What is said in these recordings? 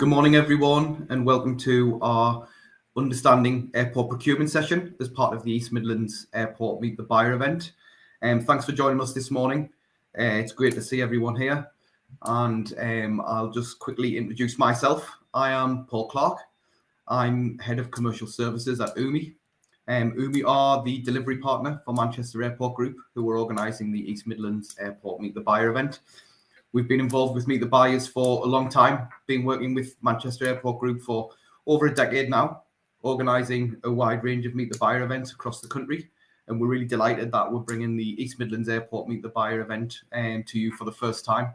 Good morning, everyone, and welcome to our Understanding Airport Procurement session as part of the East Midlands Airport Meet the Buyer event. Thanks for joining us this morning. It's great to see everyone here. And I'll just quickly introduce myself. I am Paul Clark. I'm Head of Commercial Services at UMI. UMI are the delivery partner for Manchester Airport Group, who are organising the East Midlands Airport Meet the Buyer event. We've been involved with Meet the Buyers for a long time, been working with Manchester Airport Group for over a decade now, organising a wide range of Meet the Buyer events across the country. And we're really delighted that we're bringing the East Midlands Airport Meet the Buyer event to you for the first time.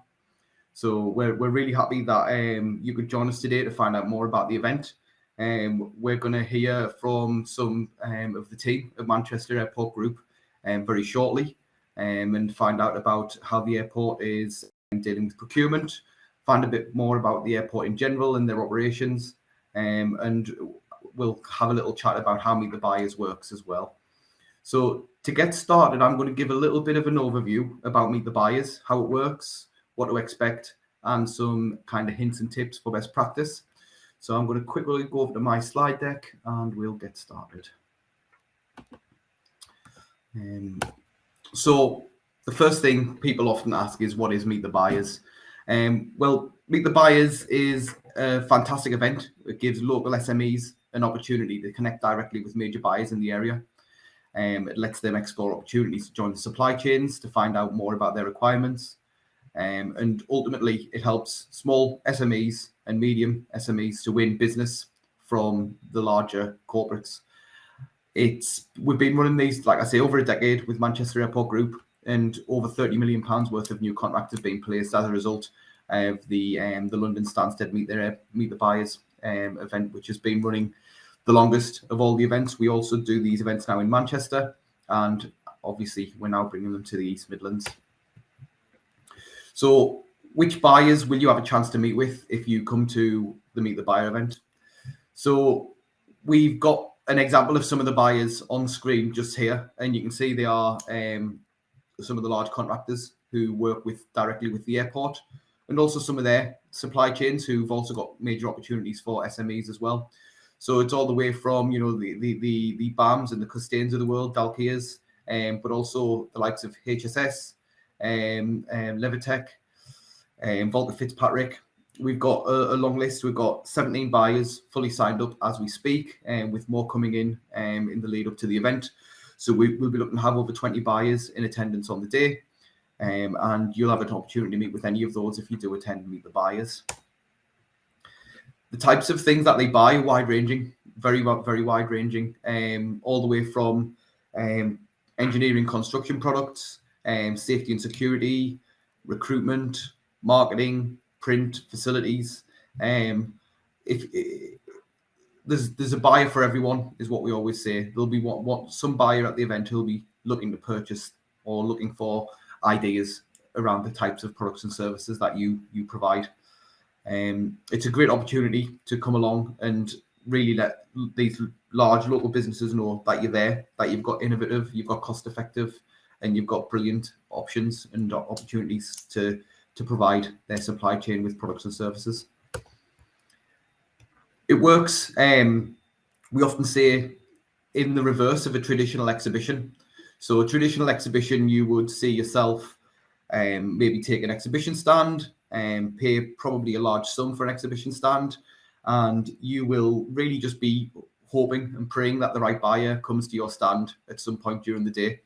So we're really happy that you could join us today to find out more about the event. We're going to hear from some of the team of Manchester Airport Group very shortly and find out about how the airport is dealing with procurement, find a bit more about the airport in general and their operations, and we'll have a little chat about how Meet the Buyers works as well. So to get started, I'm going to give a little bit of an overview about Meet the Buyers, how it works, what to expect, and some kind of hints and tips for best practice. So I'm going to quickly go over to my slide deck and we'll get started. So the first thing people often ask is, what is Meet the Buyers? Well, Meet the Buyers is a fantastic event. It gives local SMEs an opportunity to connect directly with major buyers in the area. It lets them explore opportunities to join the supply chains, to find out more about their requirements. And ultimately, it helps small SMEs and medium SMEs to win business from the larger corporates. We've been running these, like I say, over a decade with Manchester Airport Group, and over £30 million worth of new contracts have been placed as a result of the London Stansted Meet the Buyers event, which has been running the longest of all the events. We also do these events now in Manchester, and obviously we're now bringing them to the East Midlands. So which buyers will you have a chance to meet with if you come to the Meet the Buyer event? So we've got an example of some of the buyers on screen just here, and you can see they are some of the large contractors who work directly with the airport, and also some of their supply chains who've also got major opportunities for SMEs as well. So it's all the way from, the BAMs and the Custains of the world, Dalkias, but also the likes of HSS, Levitech, Volta Fitzpatrick. We've got a long list. We've got 17 buyers fully signed up as we speak, with more coming in the lead up to the event. So we'll be looking to have over 20 buyers in attendance on the day, and you'll have an opportunity to meet with any of those if you do attend and Meet the Buyers. The types of things that they buy are wide-ranging, very, very wide-ranging, all the way from engineering construction products, safety and security, recruitment, marketing, print, facilities. There's a buyer for everyone, is what we always say. There'll be some buyer at the event who'll be looking to purchase or looking for ideas around the types of products and services that you provide. It's a great opportunity to come along and really let these large local businesses know that you're there, that you've got innovative, you've got cost effective, and you've got brilliant options and opportunities to provide their supply chain with products and services. It works, we often say, in the reverse of a traditional exhibition. So a traditional exhibition, you would see yourself maybe take an exhibition stand and pay probably a large sum for an exhibition stand, and you will really just be hoping and praying that the right buyer comes to your stand at some point during the day.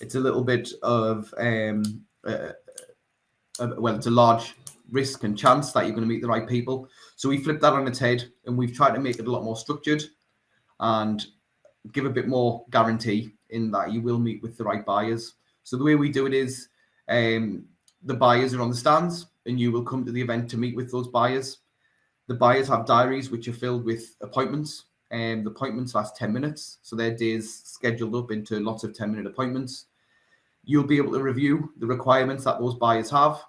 It's a little bit of, it's a large risk and chance that you're going to meet the right people. So we flip that on its head, and we've tried to make it a lot more structured and give a bit more guarantee in that you will meet with the right buyers. So the way we do it is the buyers are on the stands, and you will come to the event to meet with those buyers. The buyers have diaries which are filled with appointments, and the appointments last 10 minutes. So their days scheduled up into lots of 10-minute appointments. You'll be able to review the requirements that those buyers have,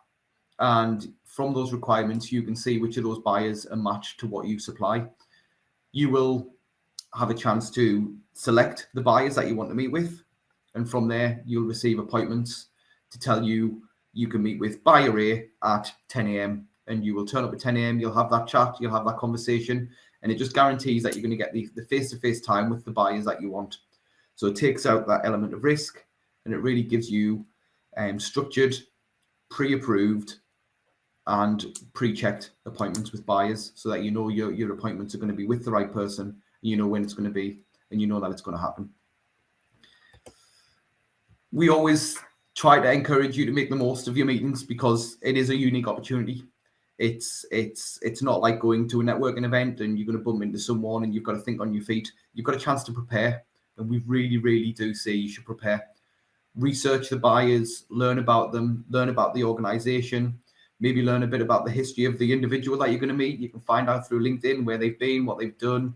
and from those requirements, you can see which of those buyers are matched to what you supply. You will have a chance to select the buyers that you want to meet with, and from there, you'll receive appointments to tell you you can meet with buyer A at 10 a.m. and you will turn up at 10 a.m. You'll have that chat, you'll have that conversation, and it just guarantees that you're going to get the face-to-face time with the buyers that you want. So it takes out that element of risk, and it really gives you structured, pre-approved, and pre-checked appointments with buyers, so that you know your appointments are going to be with the right person, you know when it's going to be, and you know that it's going to happen. We always try to encourage you to make the most of your meetings, because it is a unique opportunity. It's not like going to a networking event and you're going to bump into someone and you've got to think on your feet. You've got a chance to prepare, and we really do say you should prepare. Research the buyers, learn about them, learn about the organization, maybe learn a bit about the history of the individual that you're going to meet. You can find out through LinkedIn where they've been, what they've done.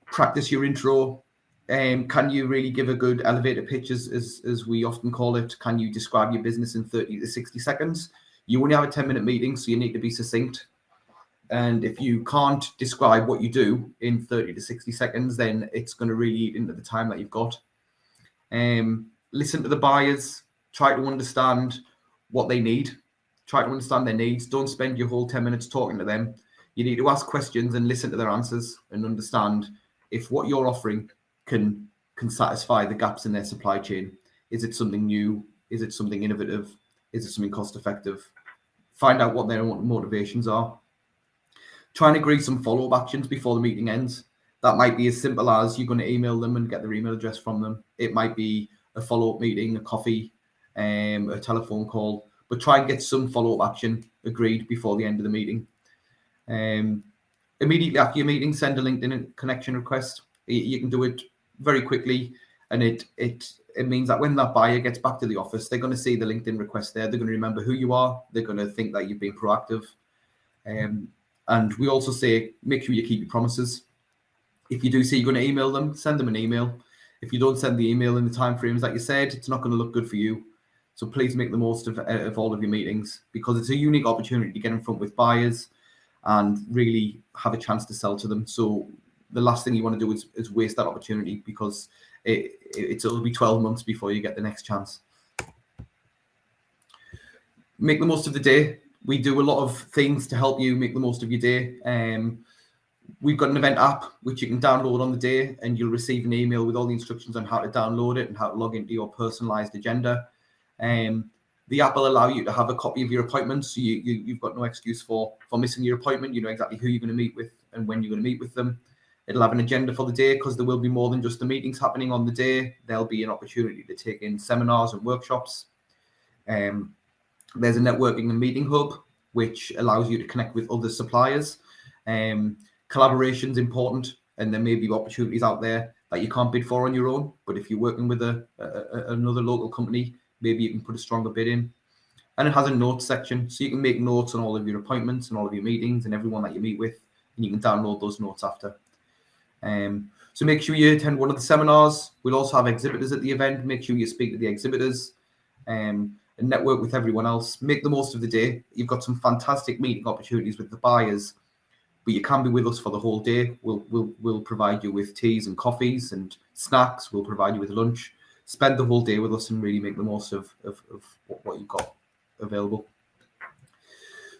Practice your intro. Can you really give a good elevator pitch, as we often call it? Can you describe your business in 30 to 60 seconds? You only have a 10-minute meeting, so you need to be succinct. And if you can't describe what you do in 30 to 60 seconds, then it's going to really eat into the time that you've got. Listen to the buyers. Try to understand what they need. Try to understand their needs. Don't spend your whole 10 minutes talking to them. You need to ask questions and listen to their answers and understand if what you're offering can satisfy the gaps in their supply chain. Is it something new? Is it something innovative? Is it something cost effective? Find out what their motivations are. Try and agree some follow-up actions before the meeting ends. That might be as simple as you're going to email them and get their email address from them. It might be a follow-up meeting, a coffee, a telephone call, but try and get some follow-up action agreed before the end of the meeting. Immediately after your meeting, send a LinkedIn connection request. You can do it very quickly, and it means that when that buyer gets back to the office, they're going to see the LinkedIn request there. They're going to remember who you are. They're going to think that you've been proactive. And we also say, make sure you keep your promises. If you do say you're going to email them, send them an email. If you don't send the email in the timeframes that you said, it's not going to look good for you. So please make the most of all of your meetings, because it's a unique opportunity to get in front with buyers and really have a chance to sell to them. So the last thing you want to do is waste that opportunity, because it'll be 12 months before you get the next chance. Make the most of the day. We do a lot of things to help you make the most of your day. We've got an event app which you can download on the day, and you'll receive an email with all the instructions on how to download it and how to log into your personalized agenda. The app will allow you to have a copy of your appointments, so you've got no excuse for missing your appointment. You know exactly who you're going to meet with and when you're going to meet with them. It'll have an agenda for the day, because there will be more than just the meetings happening on the day. There'll be an opportunity to take in seminars and workshops. There's a networking and meeting hub, which allows you to connect with other suppliers. Collaboration is important, and there may be opportunities out there that you can't bid for on your own. But if you're working with another local company, maybe you can put a stronger bid in. And it has a notes section, so you can make notes on all of your appointments and all of your meetings and everyone that you meet with, and you can download those notes after. So make sure you attend one of the seminars. We'll also have exhibitors at the event. Make sure you speak to the exhibitors and network with everyone else. Make the most of the day. You've got some fantastic meeting opportunities with the buyers, but you can be with us for the whole day. We'll provide you with teas and coffees and snacks. We'll provide you with lunch. Spend the whole day with us and really make the most of what you've got available.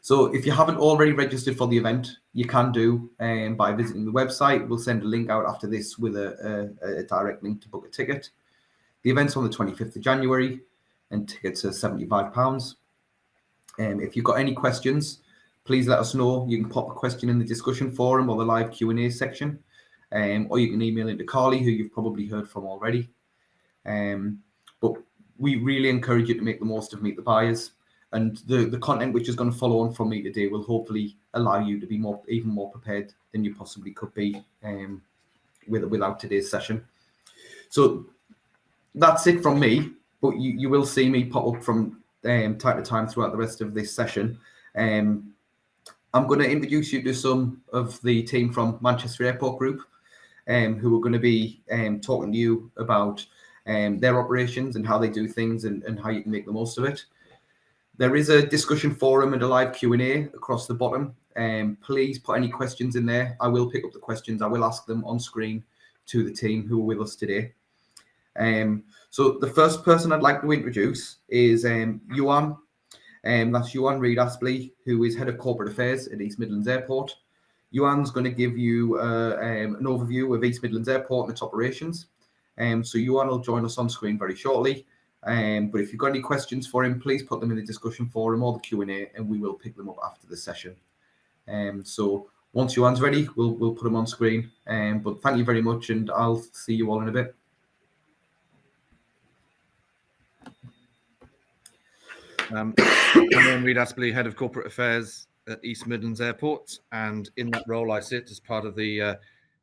So if you haven't already registered for the event, you can do by visiting the website. We'll send a link out after this with a direct link to book a ticket. The event's on the 25th of January, and tickets are £75. If you've got any questions, please let us know. You can pop a question in the discussion forum or the live Q&A section, or you can email into Carly, who you've probably heard from already. But we really encourage you to make the most of Meet the Buyers, and the content which is going to follow on from me today will hopefully allow you to be even more prepared than you possibly could be without today's session. So that's it from me, but you will see me pop up from time to time throughout the rest of this session. I'm going to introduce you to some of the team from Manchester Airport Group, who are going to be talking to you about their operations and how they do things and how you can make the most of it. There is a discussion forum and a live Q&A across the bottom. Please put any questions in there. I will pick up the questions. I will ask them on screen to the team who are with us today. So the first person I'd like to introduce is Yuan. That's Johan Reid Aspley, who is Head of Corporate Affairs at East Midlands Airport. Johan's going to give you an overview of East Midlands Airport and its operations. So Johan will join us on screen very shortly. But if you've got any questions for him, please put them in the discussion forum or the Q&A, and we will pick them up after the session. So once Johan's ready, we'll put him on screen. But thank you very much, and I'll see you all in a bit. I'm Reid Aspley, Head of Corporate Affairs at East Midlands Airport, and in that role I sit as part of the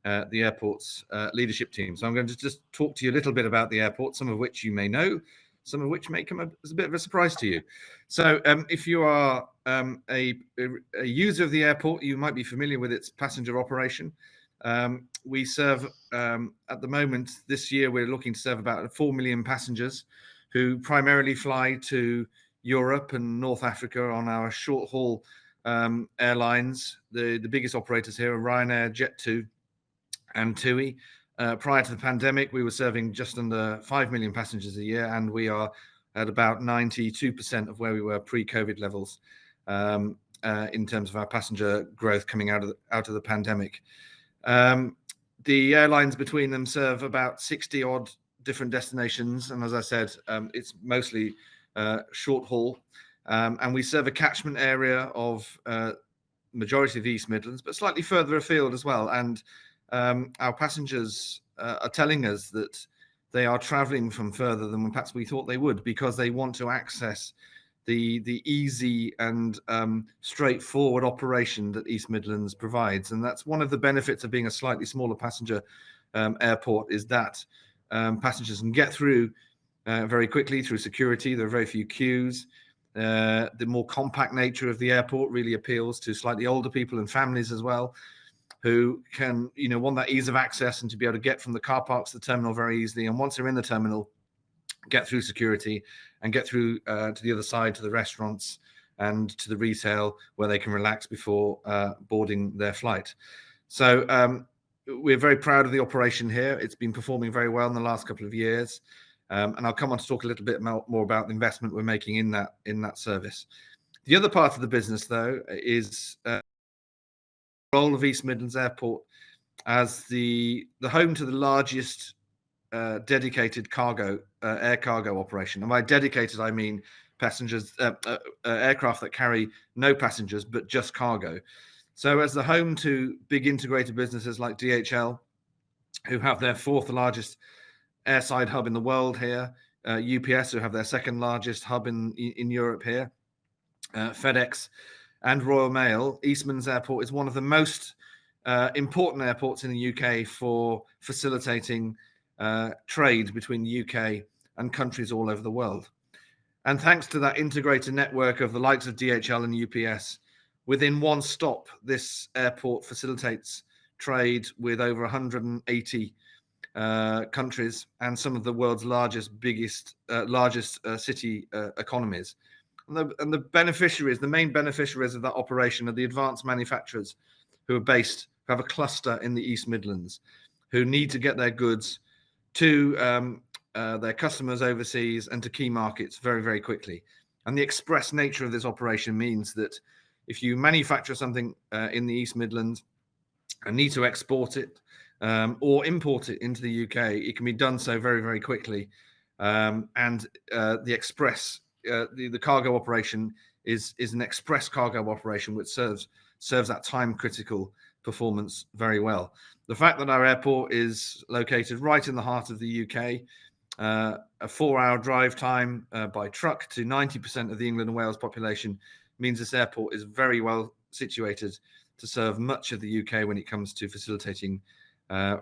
airport's leadership team. So I'm going to just talk to you a little bit about the airport, some of which you may know, some of which may come as a bit of a surprise to you. So if you are a user of the airport, you might be familiar with its passenger operation. We serve, at the moment, this year, we're looking to serve about 4 million passengers who primarily fly to Europe and North Africa on our short-haul airlines. The biggest operators here are Ryanair, Jet2 and TUI. Prior to the pandemic, we were serving just under 5 million passengers a year, and we are at about 92% of where we were pre-COVID levels in terms of our passenger growth coming out of the pandemic. The airlines between them serve about 60 odd different destinations, and as I said, it's mostly short haul, and we serve a catchment area of majority of the East Midlands, but slightly further afield as well. And our passengers are telling us that they are traveling from further than perhaps we thought they would, because they want to access the easy and straightforward operation that East Midlands provides. And that's one of the benefits of being a slightly smaller passenger airport, is that passengers can get through very quickly through security. There are very few queues. The more compact nature of the airport really appeals to slightly older people and families as well, who can, want that ease of access and to be able to get from the car parks to the terminal very easily. And once they're in the terminal, get through security and get through to the other side, to the restaurants and to the retail, where they can relax before boarding their flight. So we're very proud of the operation here. It's been performing very well in the last couple of years. And I'll come on to talk a little bit more about the investment we're making in that service. The other part of the business, though, is the role of East Midlands Airport as the home to the largest dedicated air cargo operation. And by dedicated, I mean passengers, aircraft that carry no passengers but just cargo. So as the home to big integrated businesses like DHL, who have their fourth largest airside hub in the world here, UPS, who have their second largest hub in Europe here, FedEx and Royal Mail, East Midlands Airport is one of the most important airports in the UK for facilitating trade between the UK and countries all over the world. And thanks to that integrated network of the likes of DHL and UPS, within one stop, this airport facilitates trade with over 180 countries and some of the world's largest city economies. And the beneficiaries, the main beneficiaries of that operation, are the advanced manufacturers who have a cluster in the East Midlands, who need to get their goods to their customers overseas and to key markets very, very quickly. And the express nature of this operation means that if you manufacture something in the East Midlands and need to export it or import it into the UK, it can be done so very, very quickly. And the express, the cargo operation is an express cargo operation which serves that time critical performance very well. The fact that our airport is located right in the heart of the UK, a 4-hour drive time by truck to 90% of the England and Wales population, means this airport is very well situated to serve much of the UK when it comes to facilitating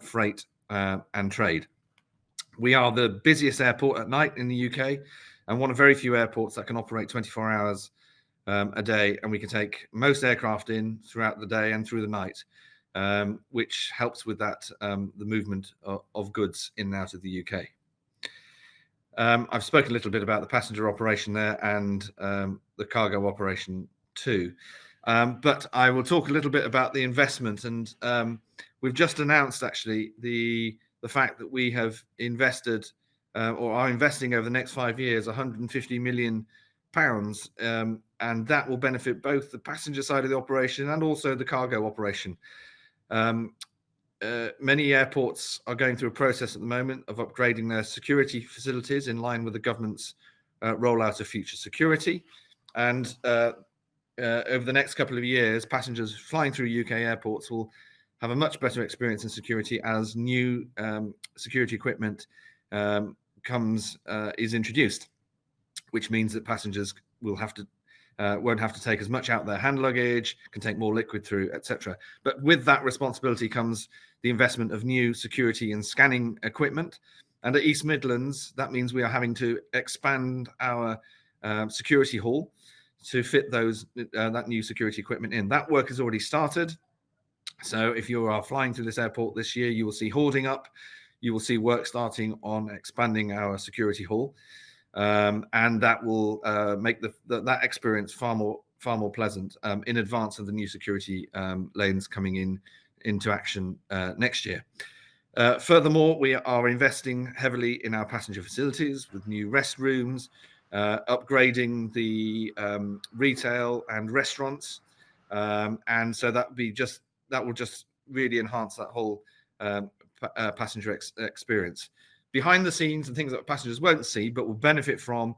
freight and trade. We are the busiest airport at night in the UK, and one of very few airports that can operate 24 hours a day, and we can take most aircraft in throughout the day and through the night, which helps with that the movement of goods in and out of the UK. I've spoken a little bit about the passenger operation there and the cargo operation too, but I will talk a little bit about the investment. And we've just announced actually the fact that we have invested or are investing over the next 5 years 150 million pounds, and that will benefit both the passenger side of the operation and also the cargo operation. Many airports are going through a process at the moment of upgrading their security facilities in line with the government's rollout of future security. And over the next couple of years, passengers flying through UK airports will have a much better experience in security as new security equipment is introduced, which means that passengers won't have to take as much out their hand luggage, can take more liquid through, etc. But with that responsibility comes the investment of new security and scanning equipment. And at East Midlands, that means we are having to expand our security hall to fit that new security equipment in. That work has already started. So if you are flying through this airport this year, you will see hoarding up. You will see work starting on expanding our security hall. And that will make that experience far more pleasant in advance of the new security lanes coming into action next year. Furthermore, we are investing heavily in our passenger facilities with new restrooms, upgrading the retail and restaurants, and so that will just really enhance that whole passenger experience. Behind the scenes and things that passengers won't see but will benefit from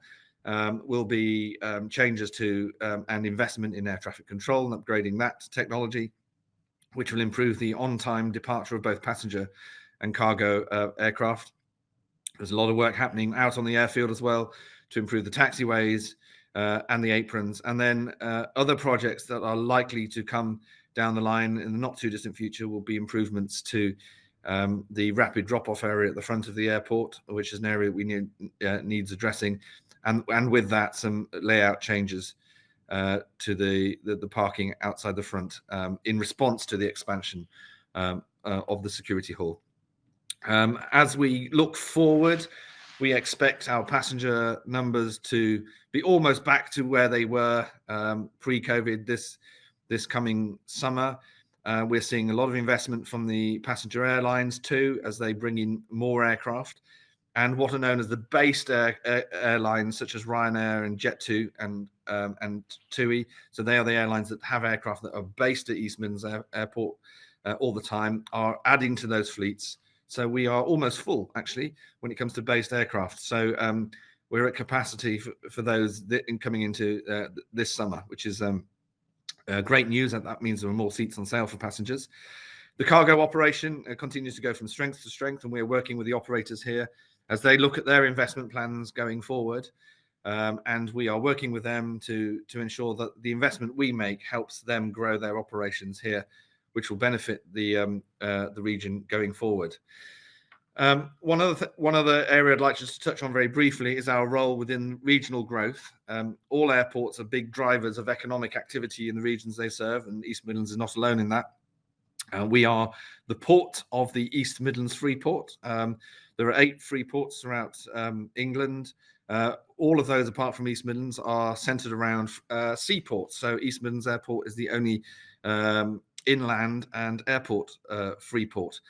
will be changes to and investment in air traffic control and upgrading that technology, which will improve the on-time departure of both passenger and cargo aircraft. There's a lot of work happening out on the airfield as well to improve the taxiways and the aprons. And then other projects that are likely to come down the line in the not too distant future will be improvements to the rapid drop-off area at the front of the airport, which is an area we needs addressing, and with that some layout changes to the parking outside the front in response to the expansion of the security hall. As we look forward, we expect our passenger numbers to be almost back to where they were pre-COVID this coming summer. We're seeing a lot of investment from the passenger airlines too, as they bring in more aircraft, and what are known as the based airlines, such as Ryanair and Jet2 and TUI. So they are the airlines that have aircraft that are based at East Midlands Airport all the time, are adding to those fleets. So we are almost full, actually, when it comes to based aircraft. So we're at capacity for those coming into this summer, which is great news. That means there are more seats on sale for passengers. The cargo operation continues to go from strength to strength, and we're working with the operators here as they look at their investment plans going forward. And we are working with them to ensure that the investment we make helps them grow their operations here, which will benefit the region going forward. One other area I'd like to just touch on very briefly is our role within regional growth. All airports are big drivers of economic activity in the regions they serve, and East Midlands is not alone in that. We are the port of the East Midlands Free Port. There are 8 free ports throughout England. All of those, apart from East Midlands, are centred around seaports. So East Midlands Airport is the only inland and airport free port.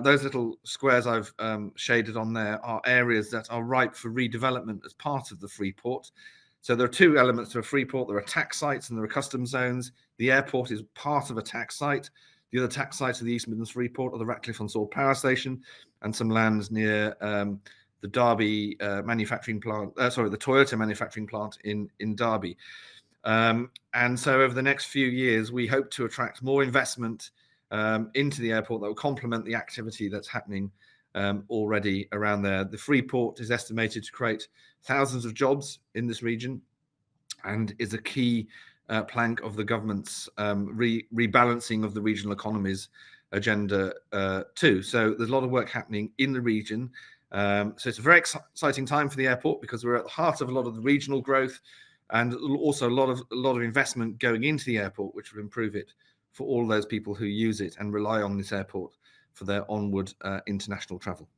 Those little squares I've shaded on there are areas that are ripe for redevelopment as part of the free port. So there are 2 elements to a free port. There are tax sites and there are customs zones. The airport is part of a tax site. The other tax sites of the East Midlands Free Port are the Ratcliffe-on-Soar Power Station and some lands near the Derby manufacturing plant. The Toyota manufacturing plant in Derby. And so over the next few years, we hope to attract more investment into the airport that will complement the activity that's happening already around there. The free port is estimated to create thousands of jobs in this region and is a key plank of the government's rebalancing of the regional economies agenda too. So there's a lot of work happening in the region. So it's a very exciting time for the airport because we're at the heart of a lot of the regional growth and also a lot of investment going into the airport, which will improve it for all those people who use it and rely on this airport for their onward international travel.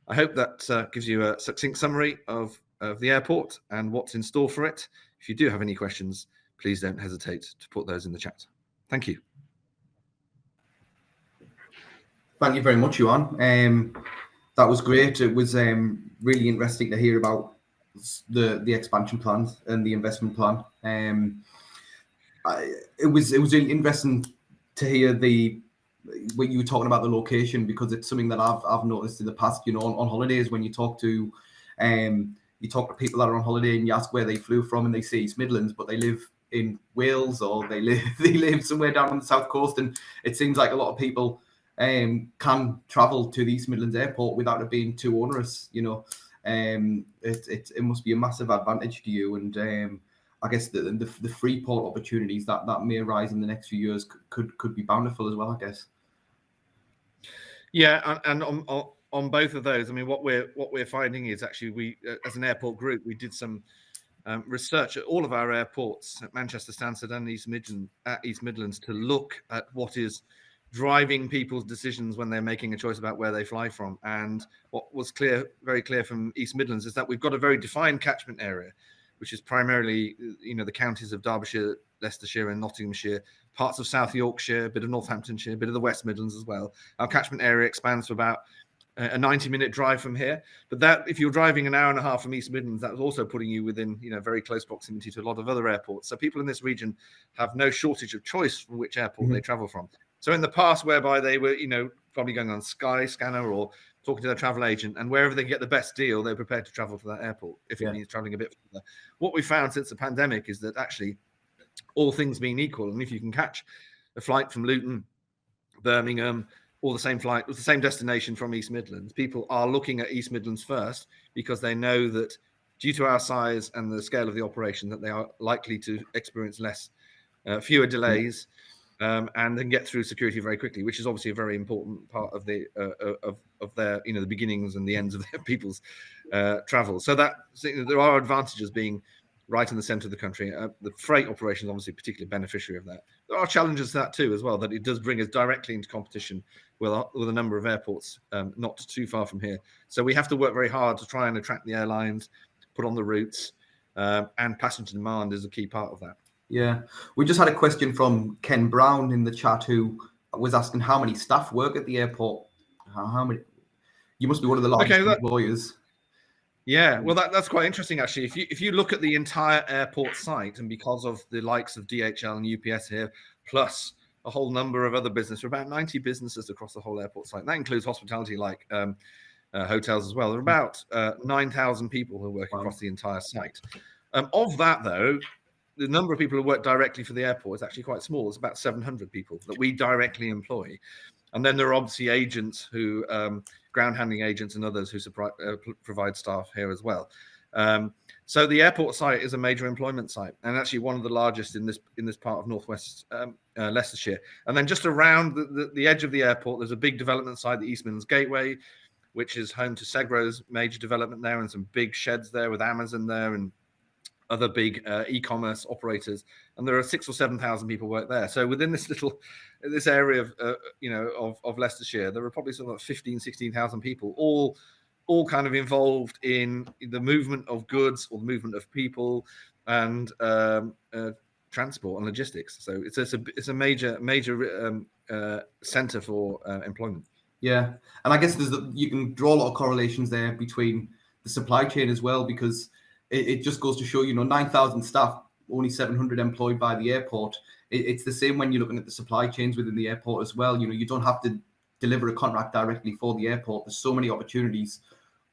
I hope that gives you a succinct summary of the airport and what's in store for it. If you do have any questions, please don't hesitate to put those in the chat. Thank you. Thank you very much, Johan. That was great. It was really interesting to hear about the expansion plans and the investment plan. It was really interesting to hear when you were talking about the location, because it's something that I've noticed in the past. On holidays, when you talk to people that are on holiday and you ask where they flew from, and they say East Midlands, but they live in Wales or they live somewhere down on the south coast, and it seems like a lot of people can travel to the East Midlands airport without it being too onerous. It must be a massive advantage to you, and I guess the free port opportunities that may arise in the next few years could be bountiful as well, I guess. Yeah, and on both of those, I mean, what we're finding is actually we, as an airport group, we did some research at all of our airports at Manchester, Stansted, and East Midlands to look at what is driving people's decisions when they're making a choice about where they fly from. And what was very clear from East Midlands is that we've got a very defined catchment area, which is primarily, the counties of Derbyshire, Leicestershire, and Nottinghamshire, parts of South Yorkshire, a bit of Northamptonshire, a bit of the West Midlands as well. Our catchment area expands to about a 90-minute drive from here. But that, if you're driving an hour and a half from East Midlands, that was also putting you within, very close proximity to a lot of other airports. So people in this region have no shortage of choice from which airport they travel from. So in the past, whereby they were, probably going on Skyscanner or talking to their travel agent, and wherever they get the best deal, they're prepared to travel to that airport if it means traveling a bit further. What we found since the pandemic is that actually, all things being equal, and if you can catch a flight from Luton, Birmingham, or the same flight with the same destination from East Midlands, people are looking at East Midlands first because they know that due to our size and the scale of the operation, that they are likely to experience fewer delays. And then get through security very quickly, which is obviously a very important part of their, the beginnings and the ends of their people's travel. So there are advantages being right in the centre of the country. The freight operation is obviously a particular beneficiary of that. There are challenges to that too, as well, that it does bring us directly into competition with a number of airports not too far from here. So we have to work very hard to try and attract the airlines, put on the routes, and passenger demand is a key part of that. Yeah, we just had a question from Ken Brown in the chat, who was asking how many staff work at the airport. How many? You must be one of the largest employers. Yeah, well, that's quite interesting, actually. If you look at the entire airport site, and because of the likes of DHL and UPS here, plus a whole number of other businesses, about 90 businesses across the whole airport site. That includes hospitality, like hotels as well. There are about 9,000 people who work across the entire site. Of that, though, the number of people who work directly for the airport is actually quite small. It's about 700 people that we directly employ. And then there are obviously agents who, ground handling agents and others who provide staff here as well. So the airport site is a major employment site, and actually one of the largest in this part of northwest Leicestershire. And then just around the edge of the airport, there's a big development site, the East Midlands Gateway, which is home to Segro's major development there, and some big sheds there with Amazon there and other big e-commerce operators, and there are 6,000 or 7,000 people work there. So within this area of Leicestershire, there are probably something like 15,000, 16,000 people, all kind of involved in the movement of goods or the movement of people and transport and logistics. So it's a major centre for employment. Yeah, and I guess you can draw a lot of correlations there between the supply chain as well, because it just goes to show, 9,000 staff, only 700 employed by the airport. It's the same when you're looking at the supply chains within the airport as well. You don't have to deliver a contract directly for the airport. There's so many opportunities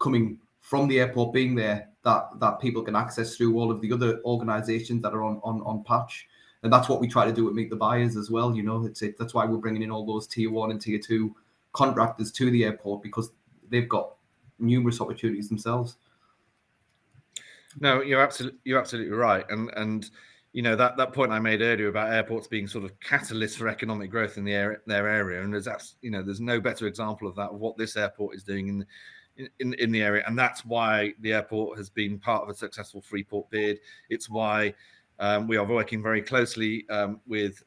coming from the airport being there that people can access through all of the other organizations that are on patch. And that's what we try to do at Meet the Buyers as well. That's why we're bringing in all those tier 1 and tier 2 contractors to the airport, because they've got numerous opportunities themselves. No, you're absolutely right, and that point I made earlier about airports being sort of catalysts for economic growth in their area, and there's no better example of that, of what this airport is doing in the area, and that's why the airport has been part of a successful free port bid. It's why we are working very closely with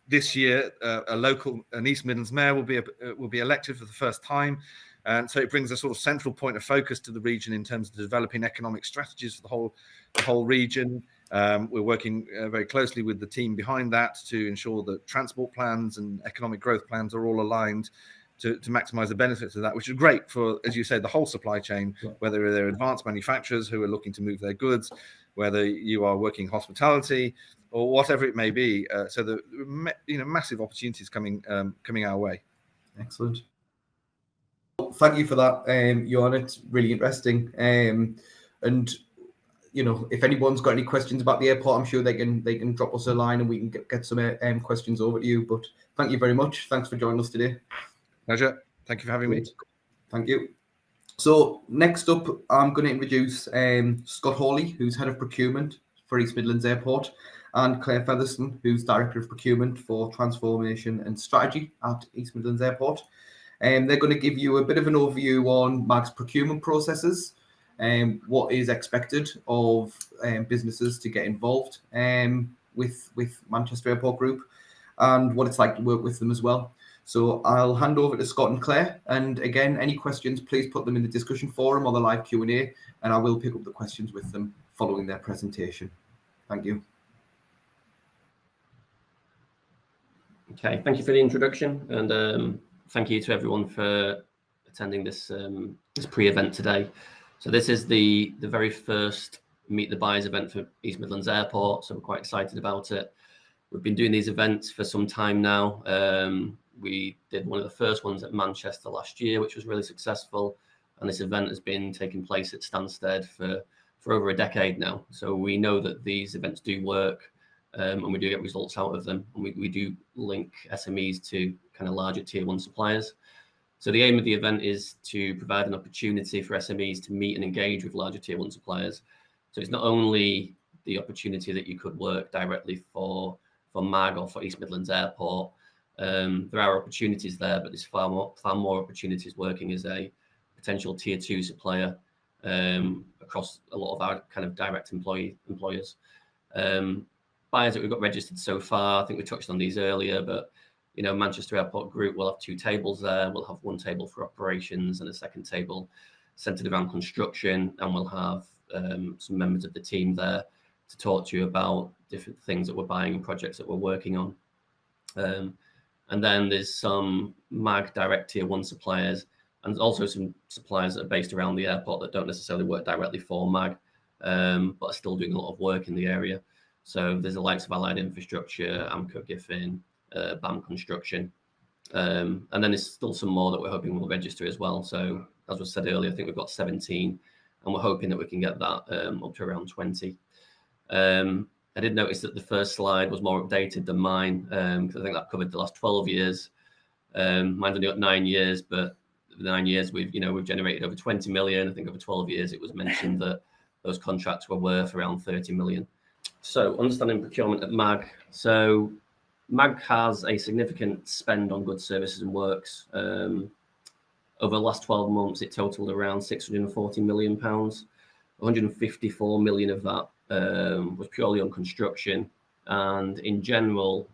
this year. An East Midlands mayor will be elected for the first time. And so it brings a sort of central point of focus to the region in terms of developing economic strategies for the whole region. We're working very closely with the team behind that to ensure that transport plans and economic growth plans are all aligned to maximize the benefits of that, which is great for, as you say, the whole supply chain, whether they're advanced manufacturers who are looking to move their goods, whether you are working hospitality or whatever it may be. So the massive opportunities coming our way. Excellent. Thank you for that, Johan. It's really interesting. And if anyone's got any questions about the airport, I'm sure they can drop us a line and we can get some questions over to you. But thank you very much. Thanks for joining us today. Pleasure. Thank you for having me. Thank you. So next up, I'm going to introduce Scott Hawley, who's Head of Procurement for East Midlands Airport, and Claire Featherstone, who's Director of Procurement for Transformation and Strategy at East Midlands Airport. They're going to give you a bit of an overview on MAG's procurement processes, what is expected of businesses to get involved with Manchester Airport Group, and what it's like to work with them as well. So I'll hand over to Scott and Claire. And again, any questions, please put them in the discussion forum or the live Q&A, and I will pick up the questions with them following their presentation. Thank you. Okay, thank you for the introduction, and thank you to everyone for attending this pre-event today. So this is the very first Meet the Buyers event for East Midlands Airport, so we're quite excited about it. We've been doing these events for some time now. We did one of the first ones at Manchester last year, which was really successful, and this event has been taking place at Stansted for over a decade now. So we know that these events do work, and we do get results out of them, and we do link SMEs to kind of larger tier 1 suppliers. So the aim of the event is to provide an opportunity for SMEs to meet and engage with larger tier 1 suppliers. So it's not only the opportunity that you could work directly for MAG or for East Midlands Airport. There are opportunities there, but there's far more opportunities working as a potential tier 2 supplier across a lot of our kind of direct employers. Buyers that we've got registered so far, I think we touched on these earlier, but Manchester Airport Group will have 2 tables there. We'll have 1 table for operations and a second table centered around construction, and we'll have some members of the team there to talk to you about different things that we're buying and projects that we're working on. And then there's some MAG direct tier 1 suppliers, and also some suppliers that are based around the airport that don't necessarily work directly for MAG, but are still doing a lot of work in the area. So there's the likes of Allied Infrastructure, Amco Giffen, BAM Construction, and then there's still some more that we're hoping will register as well. So as was said earlier, I think we've got 17, and we're hoping that we can get that up to around 20. I did notice that the first slide was more updated than mine, because I think that covered the last 12 years. Mine's only got 9 years, but the 9 years we've generated over 20 million. I think over 12 years it was mentioned that those contracts were worth around 30 million. So understanding procurement at MAG. So MAG has a significant spend on goods, services and works. Over the last 12 months, it totaled around £640 million. 154 million of that was purely on construction, and in general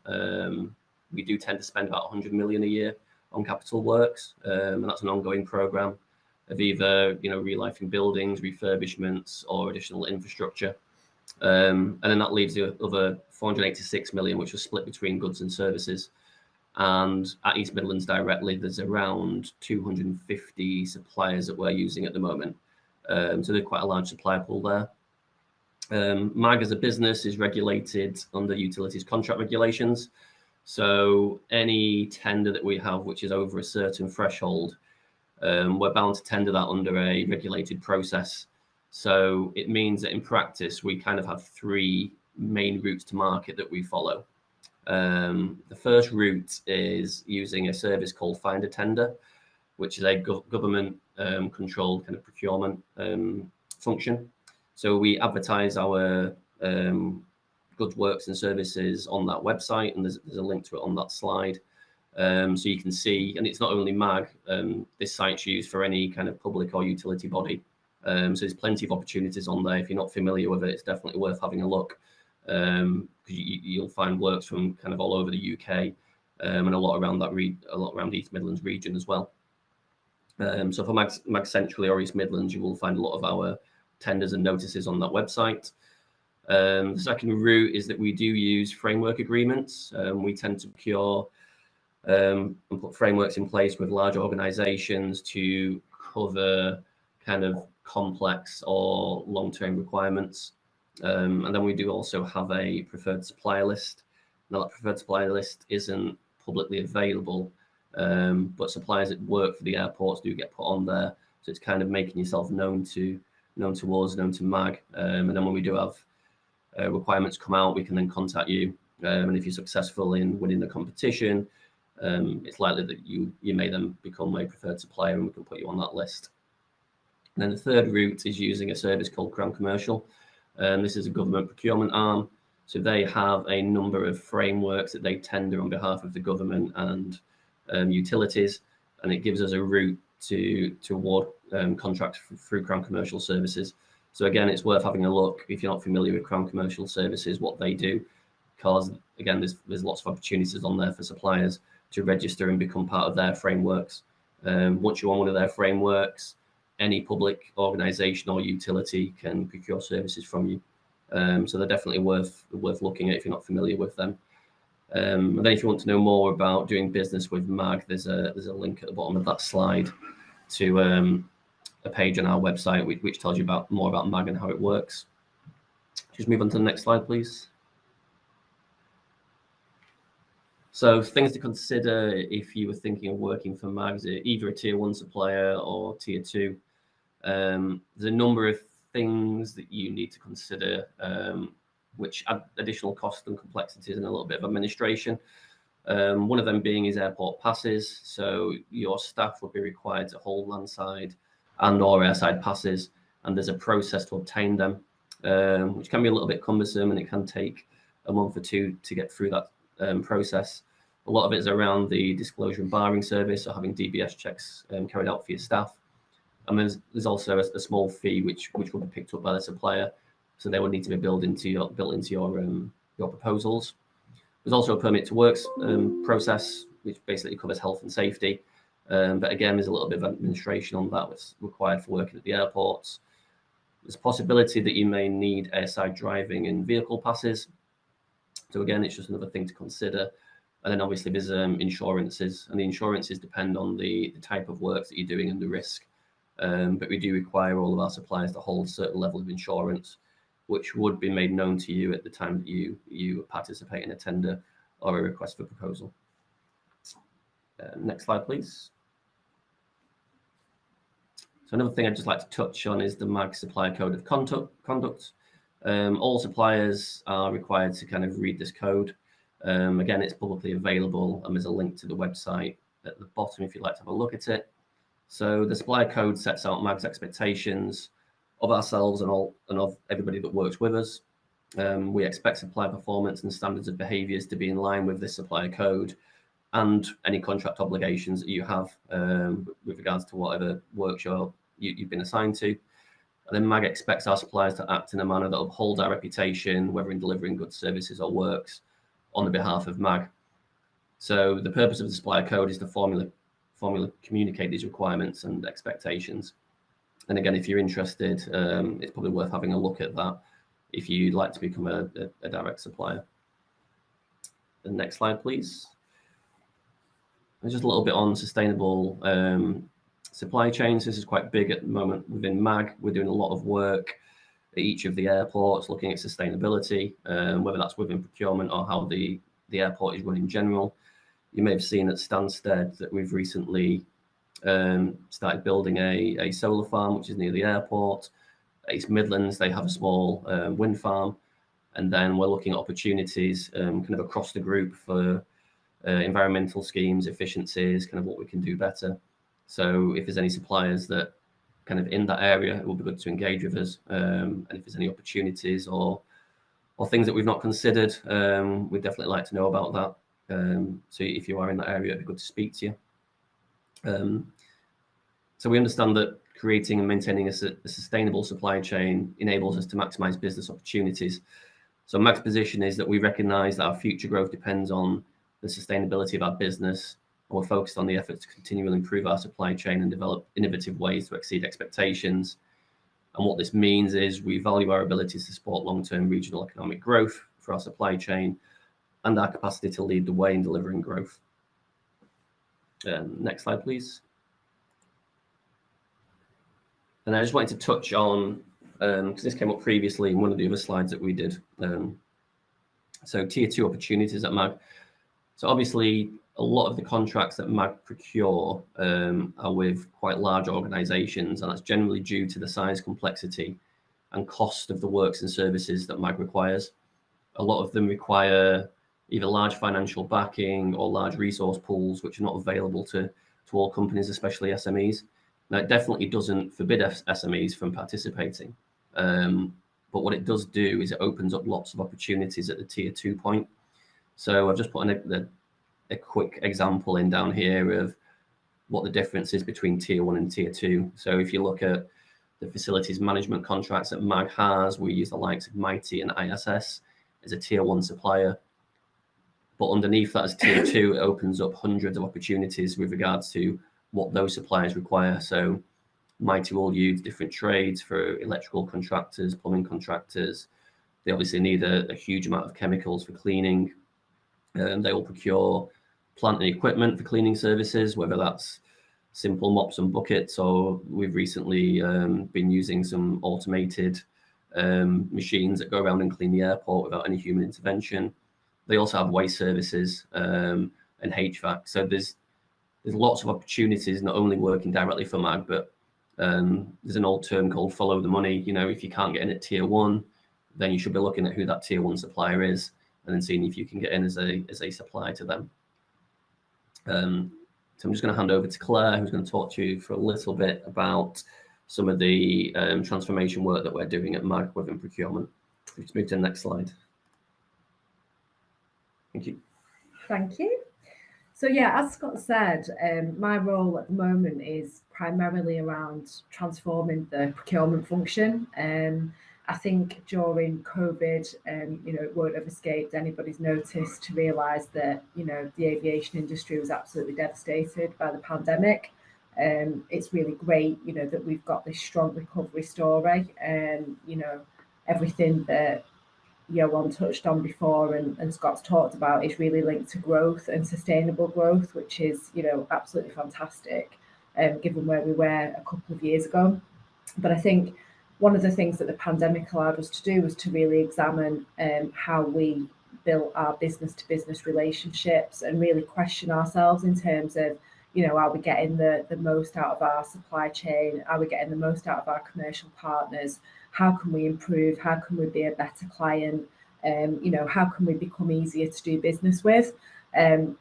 we do tend to spend about 100 million a year on capital works, and that's an ongoing program of either relifing buildings, refurbishments, or additional infrastructure, and then that leaves the other 486 million, which was split between goods and services. And at East Midlands directly, there's around 250 suppliers that we're using at the moment, so there's quite a large supplier pool there. MAG as a business is regulated under utilities contract regulations. So any tender that we have, which is over a certain threshold, we're bound to tender that under a regulated process. So it means that in practice, we kind of have 3 main routes to market that we follow. The first route is using a service called Find a Tender, which is a government controlled kind of procurement function. So we advertise our goods, works and services on that website, and there's a link to it on that slide. So you can see, and it's not only MAG, this site's used for any kind of public or utility body. So there's plenty of opportunities on there. If you're not familiar with it, it's definitely worth having a look. You'll find works from kind of all over the UK, and a lot around East Midlands region as well. So for MAG Centrally or East Midlands, you will find a lot of our tenders and notices on that website. The second route is that we do use framework agreements. We tend to procure and put frameworks in place with large organizations to cover kind of complex or long-term requirements. And then we do also have a preferred supplier list. Now, that preferred supplier list isn't publicly available, but suppliers that work for the airports do get put on there. So it's kind of making yourself known to us, known to MAG. And then when we do have requirements come out, we can then contact you. And if you're successful in winning the competition, it's likely that you may then become a preferred supplier and we can put you on that list. And then the third route is using a service called Crown Commercial. This is a government procurement arm. So they have a number of frameworks that they tender on behalf of the government and utilities, and it gives us a route to award contracts through Crown Commercial Services. So again, it's worth having a look if you're not familiar with Crown Commercial Services, what they do, because again, there's lots of opportunities on there for suppliers to register and become part of their frameworks. Once you're on one of their frameworks, any public organisation or utility can procure services from you. So they're definitely worth looking at if you're not familiar with them. And then if you want to know more about doing business with MAG, there's a link at the bottom of that slide to a page on our website which tells you more about MAG and how it works. Just move on to the next slide, please. So things to consider if you were thinking of working for MAG, either a tier 1 supplier or tier 2. There's a number of things that you need to consider, which add additional cost and complexities and a little bit of administration. One of them being is airport passes. So your staff would be required to hold landside and or airside passes, and there's a process to obtain them, which can be a little bit cumbersome, and it can take a month or two to get through that process. A lot of it is around the disclosure and barring service, or having DBS checks carried out for your staff. And there's also a small fee which will be picked up by the supplier, so they would need to be built into your proposals. There's also a permit to works process, which basically covers health and safety. But again, there's a little bit of administration on that that's required for working at the airports. There's a possibility that you may need airside driving and vehicle passes. So again, it's just another thing to consider. And then obviously there's insurances, and the insurances depend on the type of work that you're doing and the risk. But we do require all of our suppliers to hold a certain level of insurance, which would be made known to you at the time that you participate in a tender or a request for proposal. Next slide, please. So another thing I'd just like to touch on is the MAG Supplier Code of Conduct. All suppliers are required to kind of read this code. Again, it's publicly available, and there's a link to the website at the bottom if you'd like to have a look at it. So the supplier code sets out MAG's expectations of ourselves and of everybody that works with us. We expect supplier performance and standards of behaviours to be in line with this supplier code and any contract obligations that you have with regards to whatever work you've been assigned to. And then MAG expects our suppliers to act in a manner that upholds our reputation, whether in delivering goods, services or works on the behalf of MAG. So the purpose of the supplier code is to formally communicate these requirements and expectations. And again, if you're interested, it's probably worth having a look at that if you'd like to become a direct supplier. The next slide, please. And just a little bit on sustainable supply chains. This is quite big at the moment within MAG. We're doing a lot of work at each of the airports looking at sustainability, whether that's within procurement or how the airport is run in general. You may have seen at Stansted that we've recently started building a solar farm, which is near the airport. At East Midlands, they have a small wind farm. And then we're looking at opportunities kind of across the group for environmental schemes, efficiencies, kind of what we can do better. So if there's any suppliers that kind of in that area, it will be good to engage with us. And if there's any opportunities or things that we've not considered, we'd definitely like to know about that. So if you are in that area, it'd be good to speak to you. So we understand that creating and maintaining a sustainable supply chain enables us to maximize business opportunities. So MAG's position is that we recognize that our future growth depends on the sustainability of our business, and we're focused on the efforts to continually improve our supply chain and develop innovative ways to exceed expectations. And what this means is we value our ability to support long-term regional economic growth for our supply chain and our capacity to lead the way in delivering growth. Next slide, please. And I just wanted to touch on, because this came up previously in one of the other slides that we did. So tier 2 opportunities at MAG. So obviously, a lot of the contracts that MAG procure are with quite large organisations, and that's generally due to the size, complexity, and cost of the works and services that MAG requires. A lot of them require either large financial backing or large resource pools, which are not available to all companies, especially SMEs. Now, it definitely doesn't forbid SMEs from participating. But what it does do is it opens up lots of opportunities at the tier 2 point. So I've just put a quick example in down here of what the difference is between tier 1 and tier 2. So if you look at the facilities management contracts that MAG has, we use the likes of Mighty and ISS as a tier 1 supplier. But underneath that as tier 2, it opens up hundreds of opportunities with regards to what those suppliers require. So Mighty will use different trades for electrical contractors, plumbing contractors. They obviously need a huge amount of chemicals for cleaning. They will procure plant and equipment for cleaning services, whether that's simple mops and buckets, or we've recently been using some automated machines that go around and clean the airport without any human intervention. They also have waste services and HVAC. So there's lots of opportunities, not only working directly for MAG, but there's an old term called follow the money. You know, if you can't get in at tier 1, then you should be looking at who that tier 1 supplier is and then seeing if you can get in as a supplier to them. So I'm just going to hand over to Claire, who's going to talk to you for a little bit about some of the transformation work that we're doing at MAG within procurement. Let's move to the next slide. Thank you. Thank you. So yeah, as Scott said, my role at the moment is primarily around transforming the procurement function. I think during COVID, it won't have escaped anybody's notice to realise that, the aviation industry was absolutely devastated by the pandemic. It's really great, that we've got this strong recovery story. Everything that Johan touched on before and Scott's talked about is really linked to growth and sustainable growth, which is, absolutely fantastic, given where we were a couple of years ago. But I think one of the things that the pandemic allowed us to do was to really examine how we built our business-to-business relationships and really question ourselves in terms of, are we getting the most out of our supply chain? Are we getting the most out of our commercial partners? How can we improve? How can we be a better client? How can we become easier to do business with? And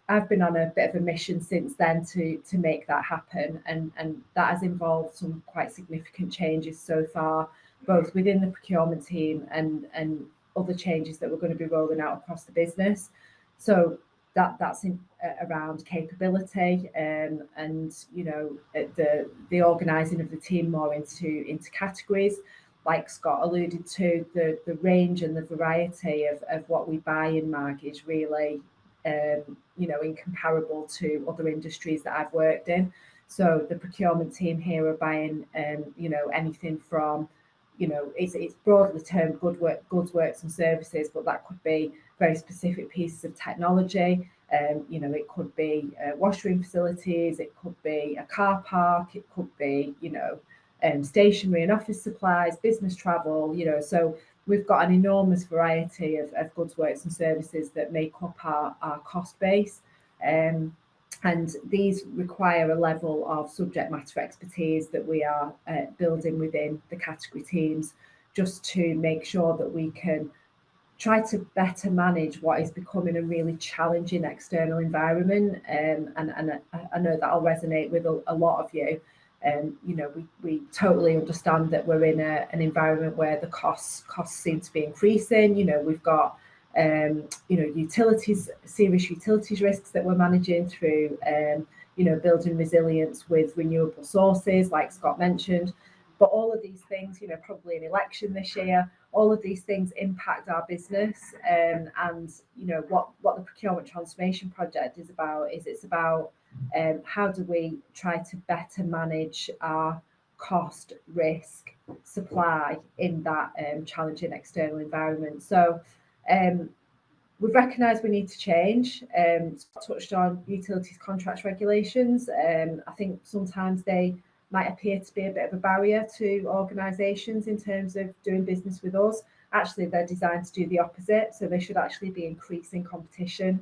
I've been on a bit of a mission since then to make that happen. And that has involved some quite significant changes so far, both within the procurement team and other changes that we're going to be rolling out across the business. So that's around capability and the organising of the team more into categories. Like Scott alluded to, the range and the variety of what we buy in MAG is really incomparable to other industries that I've worked in. So the procurement team here are buying anything from it's broadly termed goods, works and services, but that could be very specific pieces of technology. It could be washroom facilities, it could be a car park, it could be stationery and office supplies, business travel. So we've got an enormous variety of goods, works and services that make up our cost base. And these require a level of subject matter expertise that we are building within the category teams, just to make sure that we can try to better manage what is becoming a really challenging external environment. And I know that'll resonate with a lot of you. We totally understand that we're in an environment where the costs seem to be increasing. We've got serious utilities risks that we're managing through building resilience with renewable sources, like Scott mentioned. But all of these things, probably an election this year, all of these things impact our business. And what the procurement transformation project is about it's about how do we try to better manage our cost, risk, supply in that challenging external environment. So We've recognised we need to change. Touched on utilities contracts regulations. I think sometimes they might appear to be a bit of a barrier to organisations in terms of doing business with us. Actually, they're designed to do the opposite. So they should actually be increasing competition